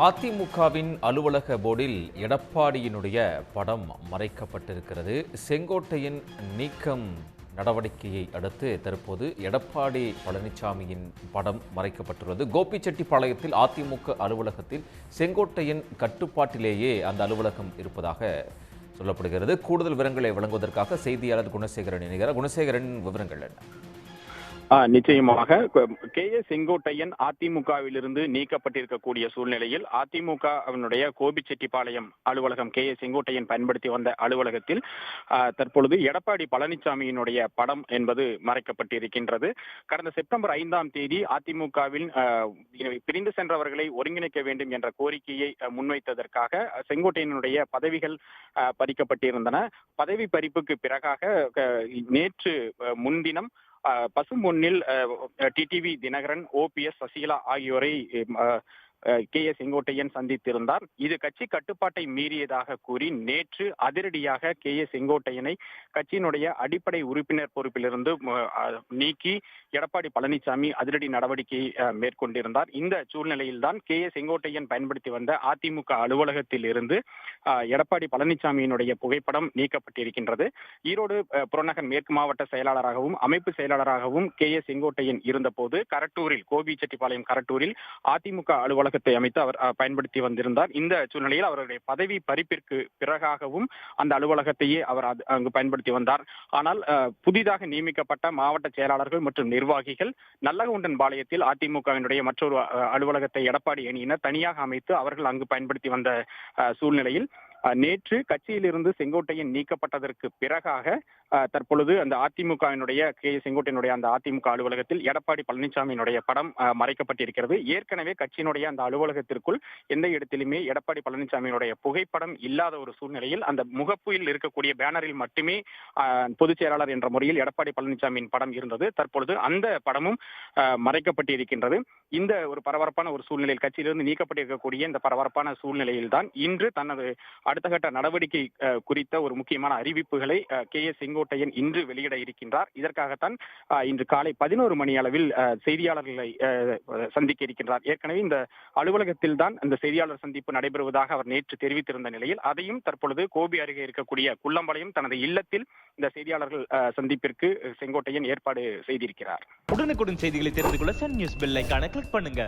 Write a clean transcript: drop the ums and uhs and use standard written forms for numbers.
அதிமுகவின் அலுவலக போர்டில் எடப்பாடியினுடைய படம் மறைக்கப்பட்டிருக்கிறது. செங்கோட்டையின் நீக்கம் நடவடிக்கையை அடுத்து தற்போது எடப்பாடி பழனிசாமியின் படம் மறைக்கப்பட்டுள்ளது. கோபிச்செட்டிப்பாளையத்தில் அதிமுக அலுவலகத்தில் செங்கோட்டையின் கட்டுப்பாட்டிலேயே அந்த அலுவலகம் இருப்பதாக சொல்லப்படுகிறது. கூடுதல் விவரங்களை வழங்குவதற்காக செய்தியாளர் குணசேகரன் இணைகிறார். குணசேகரன், விவரங்கள் என்ன? நிச்சயமாக செங்கோட்டையன் அதிமுகவிலிருந்து நீக்கப்பட்டிருக்கக்கூடிய சூழ்நிலையில் அதிமுகவினுடைய கோபிச்செட்டிப்பாளையம் அலுவலகம் செங்கோட்டையன் பயன்படுத்தி வந்த அலுவலகத்தில் தற்பொழுது எடப்பாடி பழனிசாமியினுடைய படம் என்பது மறைக்கப்பட்டிருக்கின்றது. கடந்த செப்டம்பர் 5ஆம் தேதி அதிமுகவில் பிரிந்து சென்றவர்களை ஒருங்கிணைக்க வேண்டும் என்ற கோரிக்கையை முன்வைத்ததற்காக செங்கோட்டையனுடைய பதவிகள் பறிக்கப்பட்டிருந்தன. பதவி பறிப்புக்கு பிறகாக நேற்று முன்தினம் பசும்பொன்னில் டிடிவி தினகரன், ஓபிஎஸ் சசிகலா ஆகியோரை செங்கோட்டையன் சந்தித்திருந்தார். இது கட்சி கட்டுப்பாட்டை மீறியதாக கூறி நேற்று அதிரடியாக செங்கோட்டையனை கட்சியினுடைய அடிப்படை உறுப்பினர் பொறுப்பிலிருந்து நீக்கி எடப்பாடி பழனிசாமி அதிரடி நடவடிக்கை மேற்கொண்டிருந்தார். இந்த சூழ்நிலையில்தான் செங்கோட்டையன் பயன்படுத்தி வந்த அதிமுக அலுவலகத்தில் இருந்து எடப்பாடி பழனிசாமியினுடைய புகைப்படம் நீக்கப்பட்டிருக்கின்றது. ஈரோடு புறநகர் மேற்கு மாவட்ட செயலாளராகவும் அமைப்பு செயலாளராகவும் செங்கோட்டையன் இருந்தபோது கோபிச்செட்டிப்பாளையம் கரட்டூரில் அதிமுக அலுவலகத்தை அமைத்து அவர் பயன்படுத்தி வந்திருந்தார். இந்த சூழ்நிலையில் அவருடைய பதவி பறிப்பிற்கு பிறகாகவும் அந்த அலுவலகத்தையே அவர் அங்கு பயன்படுத்தி வந்தார். ஆனால் புதிதாக நியமிக்கப்பட்ட மாவட்ட செயலாளர்கள் மற்றும் நிர்வாகிகள் நல்லகவுண்டன் பாளையத்தில் அதிமுகவினுடைய மற்றொரு அலுவலகத்தை எடப்பாடி அணியினர் தனியாக அமைத்து அவர்கள் அங்கு பயன்படுத்தி வந்த சூழ்நிலையில் நேற்று கட்சியிலிருந்து செங்கோட்டையன் நீக்கப்பட்டதற்கு பிறகாக தற்பொழுது அந்த அதிமுகவினுடைய செங்கோட்டையனுடைய அந்த அதிமுக அலுவலகத்தில் எடப்பாடி பழனிசாமியினுடைய படம் மறைக்கப்பட்டிருக்கிறது. ஏற்கனவே கட்சியினுடைய அந்த அலுவலகத்திற்குள் எந்த இடத்திலுமே எடப்பாடி பழனிசாமியினுடைய புகைப்படம் இல்லாத ஒரு சூழ்நிலையில் அந்த முகப்பில் இருக்கக்கூடிய பேனரில் மட்டுமே பொதுச் செயலாளர் என்ற முறையில் எடப்பாடி பழனிசாமியின் படம் இருந்தது. தற்பொழுது அந்த படமும் மறைக்கப்பட்டிருக்கின்றது. இந்த ஒரு பரபரப்பான ஒரு சூழ்நிலையில் கட்சியிலிருந்து நீக்கப்பட்டிருக்கக்கூடிய இந்த பரபரப்பான சூழ்நிலையில் தான் இன்று தனது அடுத்த கட்ட நடவடிக்கை குறித்த ஒரு முக்கியமான அறிவிப்புகளை செங்கோட்டையன் இன்று வெளியிட இருக்கின்றார். இதற்காகத்தான் இன்று காலை 11 மணி அளவில் செய்தியாளர்களை சந்திக்க இருக்கின்றார். ஏற்கனவே இந்த அலுவலகத்தில் தான் இந்த செய்தியாளர் சந்திப்பு நடைபெறுவதாக அவர் நேற்று தெரிவித்திருந்த நிலையில் அதையும் தற்பொழுது கோபி அருகே இருக்கக்கூடிய குள்ளம்பாளையம் தனது இல்லத்தில் இந்த செய்தியாளர்கள் சந்திப்பிற்கு செங்கோட்டையன் ஏற்பாடு செய்திருக்கிறார். உடனுக்குடன் செய்திகளை தெரிந்து கொள்ள சன் நியூஸ் பெல் ஐகானை கிளிக் பண்ணுங்க.